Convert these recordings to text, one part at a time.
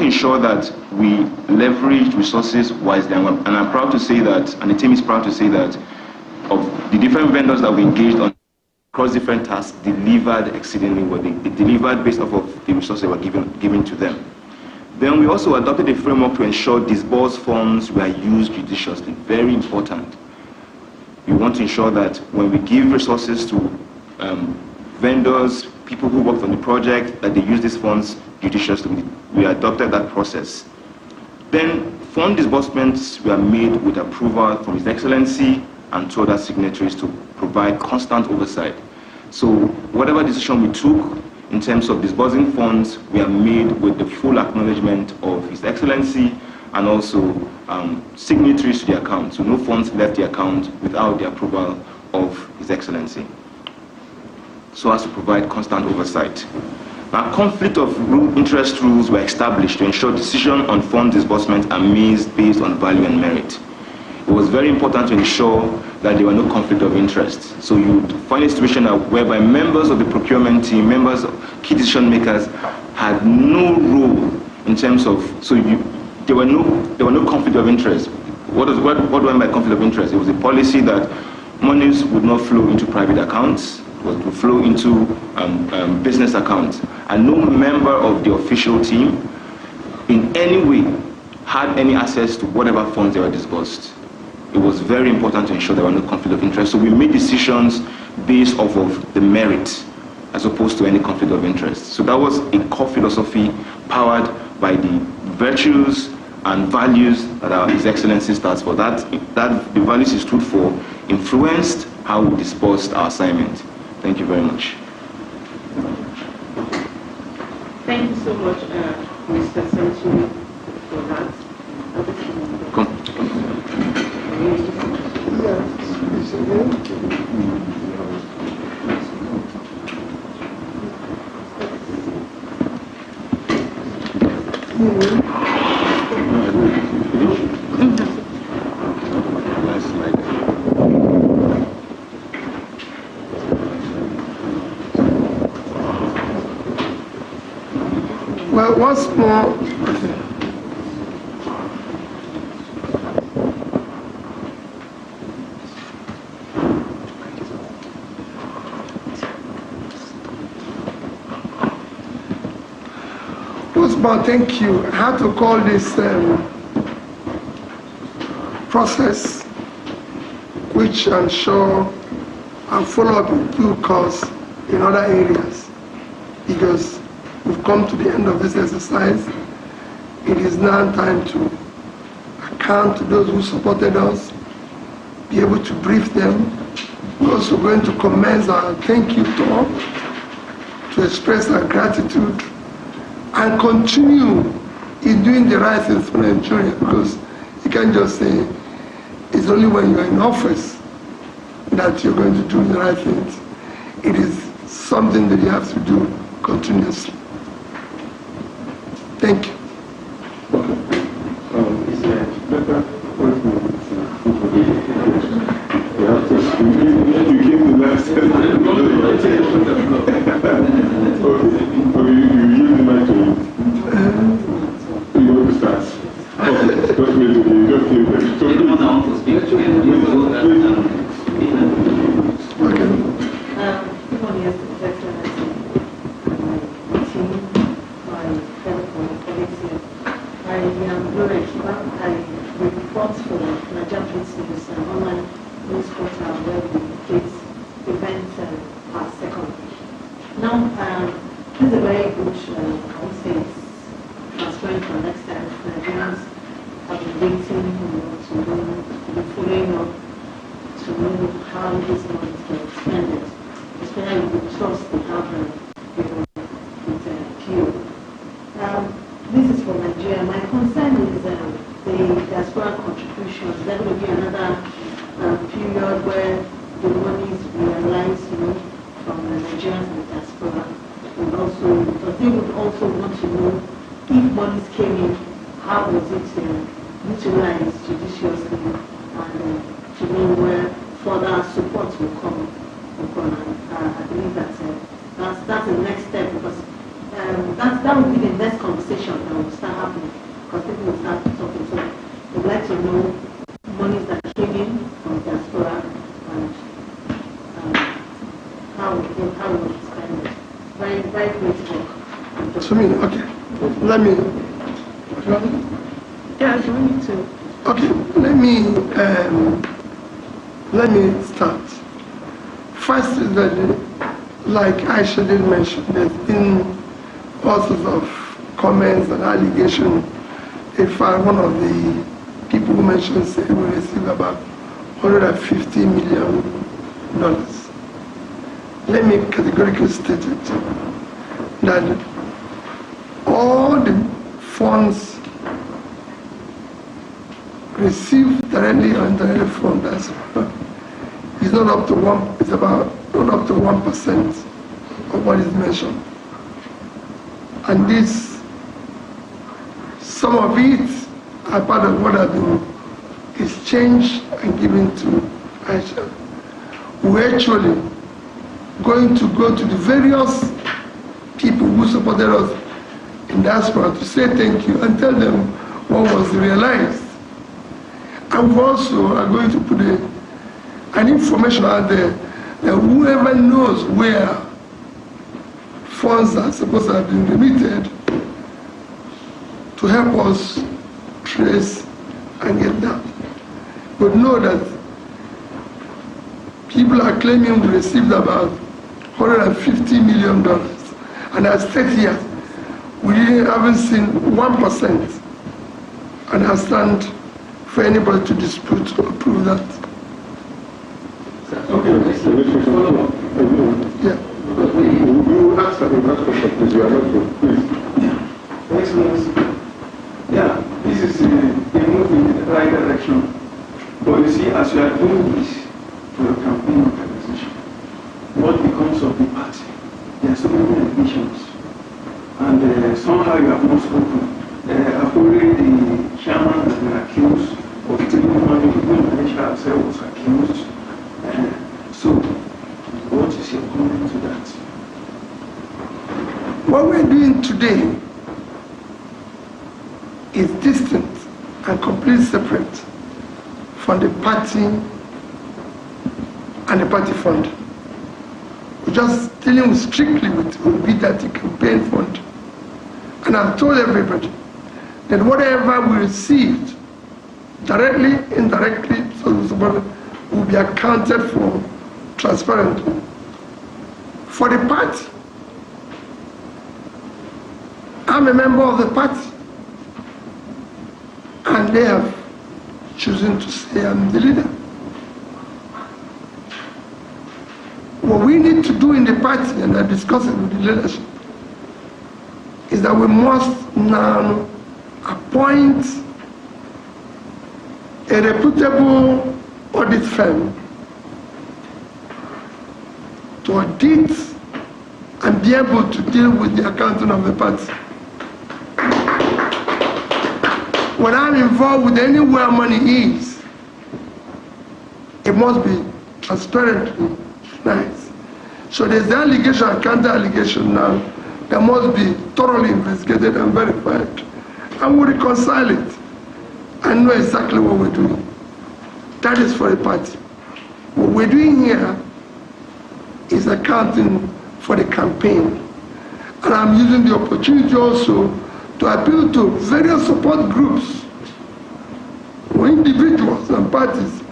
to ensure that we leverage resources wisely, and I'm proud to say that, and the team is proud to say that, of the different vendors that we engaged on across different tasks, delivered exceedingly well. They delivered based off of the resources that were given to them. Then we also adopted a framework to ensure disbursed funds were used judiciously. Very important. We want to ensure that when we give resources to vendors, people who worked on the project, that they use these funds judiciously. We adopted that process. Then fund disbursements were made with approval from His Excellency and two other signatories to provide constant oversight. So whatever decision we took in terms of disbursing funds, we are made with the full acknowledgement of His Excellency and also signatories to the account. So no funds left the account without the approval of His Excellency, so as to provide constant oversight. Now, conflict of interest rules were established to ensure decisions on fund disbursements are made based on value and merit. It was very important to ensure that there were no conflict of interest. So you would find a situation whereby members of the procurement team, members of key decision makers had no role in terms of, there were no conflict of interest. What do I mean by conflict of interest? It was a policy that monies would not flow into private accounts, but would flow into business accounts. And no member of the official team in any way had any access to whatever funds they were disbursed. It was very important to ensure there were no conflict of interest. So we made decisions based off of the merit as opposed to any conflict of interest. So that was a core philosophy powered by the virtues and values that His Excellency stands for. That the values he stood for influenced how we disbursed our assignment. Thank you very much. Thank you so much, Mr. Century, for that. Well, once more, thank you. I had to call this process, which I'm sure I'll follow up in due course in other areas, because we've come to the end of this exercise. It is now time to account to those who supported us, be able to brief them. We're also going to commence our thank you talk, to express our gratitude, and continue in doing the right things for Nigeria, because you can't just say it's only when you're in office that you're going to do the right things. It is something that you have to do continuously. Thank you. That would be the next conversation. will start happening because people will start talking. So we'd like to know monies that came in from diaspora and how we spend it. Very, very great work. So, okay, let me. Yeah, I want to. Okay, let me start. First is that, like Aisha did mention, there's been all sorts of comments and allegations. In fact, one of the people who mentioned said we received about $150 million. Let me categorically state it that all the funds received directly or indirectly from diaspora is not up to it's about not up to 1% of what is mentioned. And this, some of it are part of what has been exchanged and given to Aisha. We're actually going to go to the various people who supported us in diaspora to say thank you and tell them what was realized. And we also are going to put an information out there that whoever knows where funds are supposed to have been remitted to help us trace and get that. But know that people are claiming we received about $150 million. And as 30 years, we haven't seen 1%. And I stand for anybody to dispute or prove that. Okay, follow up. Yeah. You ask the first question, please. You are not good. Please. Excellency. Yeah, this is a move in the right direction. But you see, as you are doing this for your campaign organization, what becomes of the party? There are so many allegations. And somehow you have not spoken. Already the chairman has been accused of stealing money, even Aisha herself was accused. So, what is your comment to that? What we're doing today is distinct and completely separate from the party and the party fund. We're just dealing strictly with the campaign fund. And I've told everybody that whatever we received, directly, indirectly, will be accounted for transparently. For the party, I'm a member of the party, and they have chosen to say I'm the leader. What we need to do in the party, and I discuss it with the leadership, is that we must now appoint a reputable audit firm to audit and be able to deal with the accounting of the party. When I'm involved with anywhere money is, it must be transparently nice. So there's the allegation and counter-allegation now that must be thoroughly investigated and verified. And we reconcile it and know exactly what we're doing. That is for the party. What we're doing here is accounting for the campaign. And I'm using the opportunity also to appeal to various support groups or individuals and parties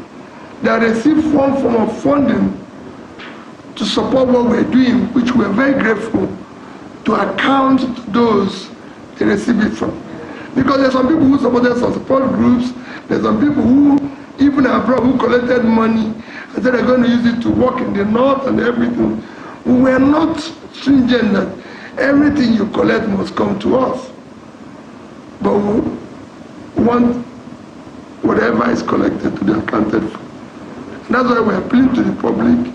that receive some form of funding to support what we're doing, which we're very grateful, to account to those they receive it from. Because there's some people who supported some support groups, there's some people who, even abroad, who collected money and said they're going to use it to work in the north and everything. We are not stringent that everything you collect must come to us. But we want whatever is collected to be accounted for. And that's why we're appealing to the public.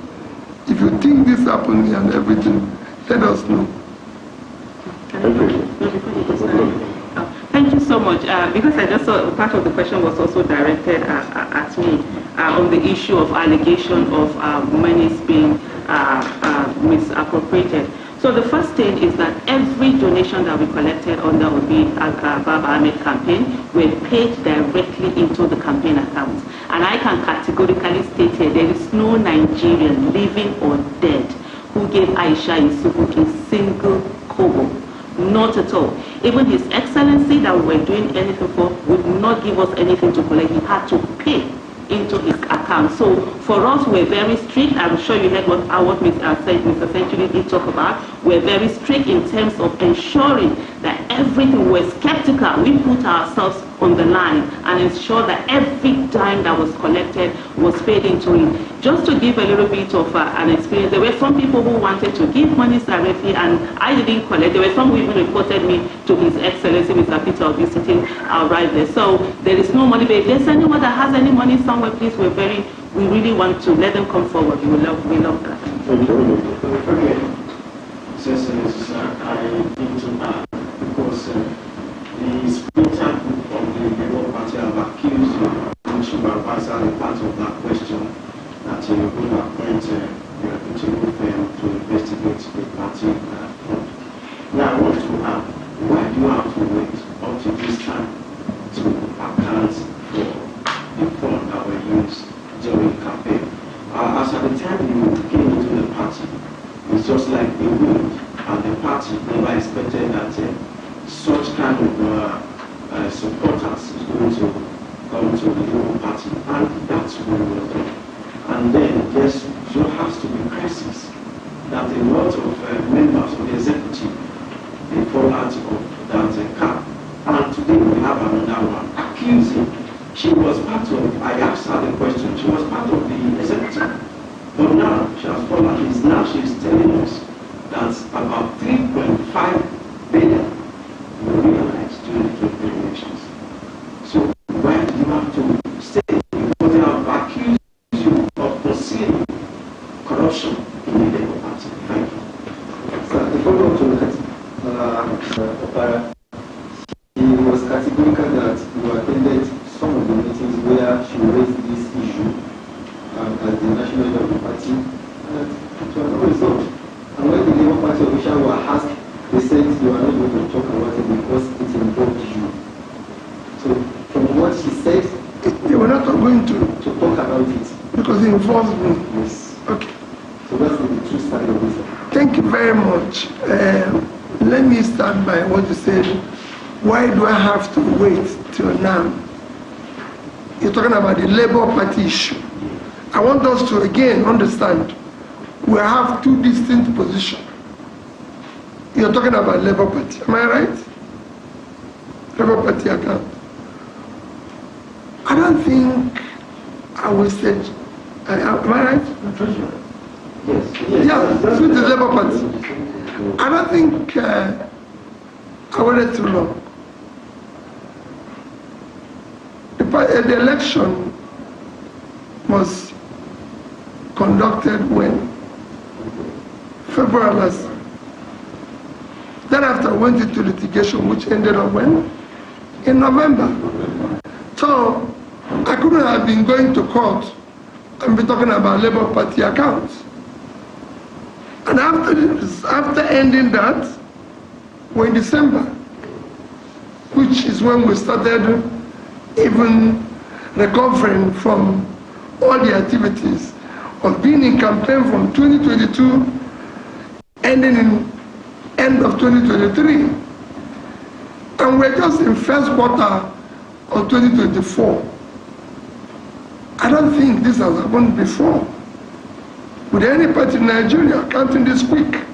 If you think this happening and everything, let us know. Thank you so much. Because I just saw part of the question was also directed at me on the issue of allegation of monies being misappropriated. So the first thing is that every donation that we collected under Baba Ahmed campaign were paid directly into the campaign account. And I can categorically state here, there is no Nigerian, living or dead, who gave Aisha Yusufu a single kobo. Not at all. Even His Excellency that we were doing anything for would not give us anything to collect. He had to pay into his account. So for us, we're very strict. I'm sure you heard what Mr. Century did talk about. We're very strict in terms of ensuring that everything, we're skeptical. We put ourselves on the line and ensure that every dime that was collected was paid into it. Just to give a little bit of an experience, there were some people who wanted to give money directly and I didn't collect. There were some who even reported me to His Excellency, Mr. Peter Obi, sitting right there. So there is no money, but if there's anyone that has any money somewhere, please, we really want to let them come forward. We love that. Okay. Excellency, I need to add, because the splinter group of the Labour Party have accused you, which you have answered part of that question, that you will appoint a reputable firm to investigate the party front. Now I want to ask, why do you have to wait up to this time to account for the fund that were used during the campaign? As at the time you came into the party, it's just like a wind, and the party never expected that such kind of supporters is going to come to the Labour Party, and that's what we were doing. And then there has to be crisis that a lot of members of the executive, they fall out of that camp. And today we have another one accusing. She was part of, I asked her the question, she was part of the executive. But now she has fallen. Now she is telling us that about 3.5 billion were realized during the campaign elections. So why do you have to stay? Because they have accused you of concealing corruption in the Labour Party. Thank you. So the follow-up to that, he was categorical that you attended some of the meetings where she raised this issue as the national leader of the party, and it was not resolved. And when the Labour Party officials were asked, they said you are not going to talk about it because it involved you. So from what she said, They were not going to talk about it. Because it involves me. Yes. Okay. So that's the true side of it. Thank you very much. Let me start by what you said. Why do I have to wait till now? You're talking about the Labour Party issue. I want us to again understand we have two distinct positions. You're talking about Labour Party, am I right? Labour Party account. I don't think I will say, am I right? Yes. Yeah, through the Labour Party. I don't think I waited too long. The election was conducted when? February last. Then after went into litigation, which ended up when? In November. So I couldn't have been going to court and be talking about Labour Party accounts. And after ending that, we're in December, which is when we started even recovering from all the activities of being in campaign from 2022, ending in end of 2023. And we're just in first quarter of 2024. I don't think this has happened before with any party in Nigeria counting this quick.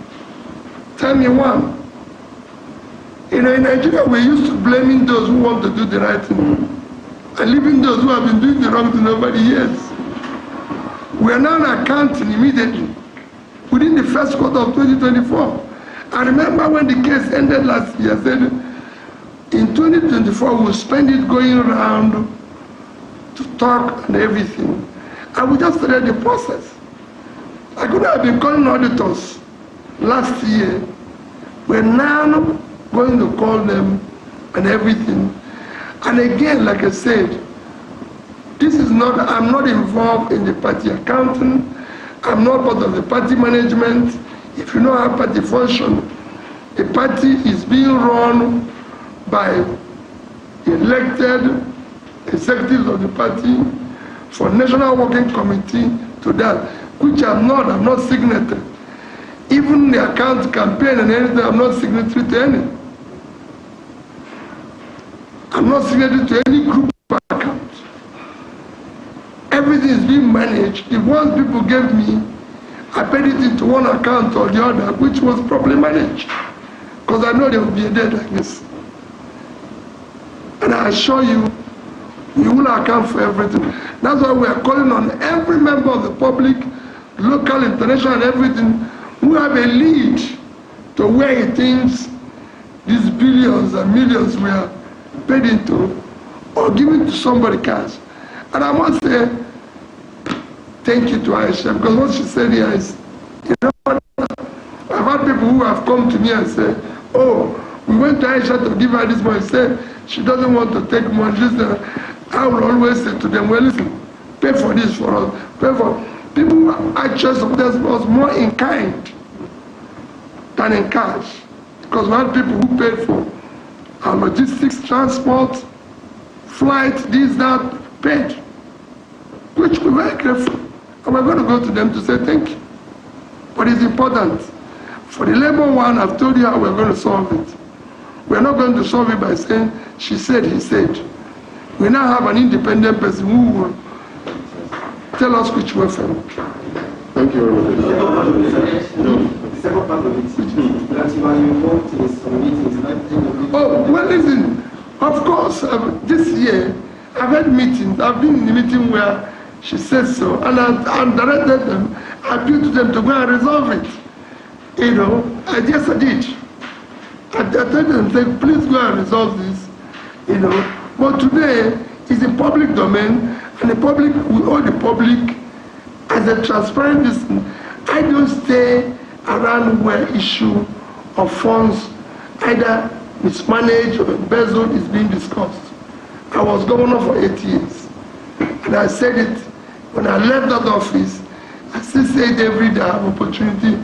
Tell me one. You know, in Nigeria, we're used to blaming those who want to do the right thing and leaving those who have been doing the wrong thing over the years. We are now accounting immediately within the first quarter of 2024. I remember when the case ended last year, I said in 2024 we'll spend it going around to talk and everything. And we just started the process. I could have been calling auditors last year. We're now going to call them and everything. And again, like I said, this is not, I'm not involved in the party accounting. I'm not part of the party management. if you know how party function, a party is being run by elected executives of the party for National Working Committee to that, which I'm not signatory. Even the account campaign and anything, I'm not signatory to any. I'm not signatory to any group account. Everything is being managed. The ones people gave me, I paid it into one account or the other, which was properly managed. Because I know there will be a day like this. And I assure you, you will account for everything. That's why we are calling on every member of the public, local, international, and everything, who have a lead to where he thinks these billions and millions we are paid into or given to somebody cash. And I must say, thank you to Aisha, because what she said here is, you know, I've had people who have come to me and said, oh, we went to Aisha to give her this money. She said she doesn't want to take money. I will always say to them, well, listen, pay for this for us. Pay for people who actually support us more in kind than in cash. Because we had people who paid for our logistics, transport, flight, this, that, paid, which we're very grateful. And we're going to go to them to say thank you. But it's important. For the labor one, I've told you how we're going to solve it. We're not going to solve it by saying, she said, he said. We now have an independent person who will tell us which way forward. Thank you very much. The second part of it, that you are involved in some meetings. Oh, well, listen, of course, this year, I've had meetings. I've been in the meeting where she says so, and I directed them, I appealed to them to go and resolve it. You know, yes, I did. I told them, said, please go and resolve this. You know, but today is a public domain, and the public, we owe the public as a transparent listen. I don't stay around where issue of funds either mismanaged or embezzled is being discussed. I was governor for 8 years, and I said it when I left that office. I still say it every day I have opportunity.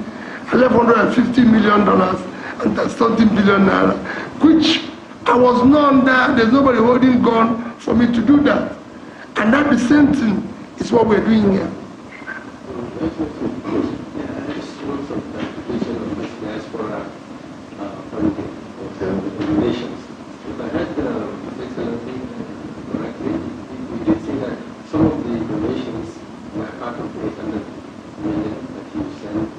I left $150 million and that's something billion naira, which I was known that there's nobody holding gun for me to do that. And that the same thing is what we're doing here. Donations. If I heard excellency correctly, you did say that some of the donations were part of the 800 million that you sent.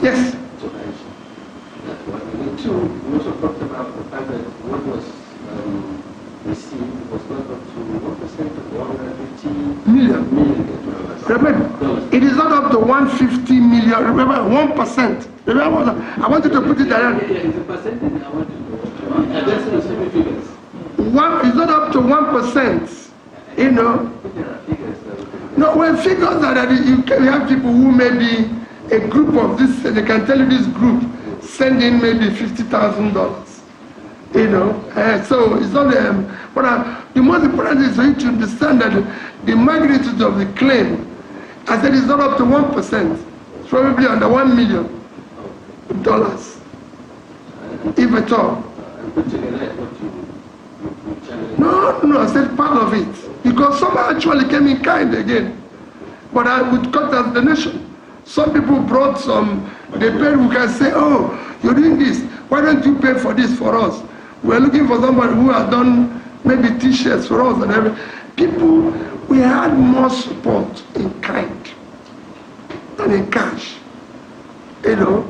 Yes. To Aisha. That's one. And then two, you also talked about the fact that what was received was not up to 1% of $150 million. Remember, it is not up to 150 million. Remember, 1%. Remember, I want you to put it there. It's a percentage I want to know. That's the same figures. It's not up to 1%. You know. There are figures. No, when figures are that you have people who may be a group of this, they can tell you this group send in maybe $50,000. You know, so it's not but the most important is for you to understand that the magnitude of the claim, I said, it's not up to 1%. It's probably under $1 million, if at all. No, I said part of it, because some actually came in kind again, but I would cut as the nation. Some people brought some, they paid, we can say, oh, you're doing this, why don't you pay for this for us? We're looking for somebody who has done maybe t-shirts for us and everything. People, we had more support in kind than in cash. You know,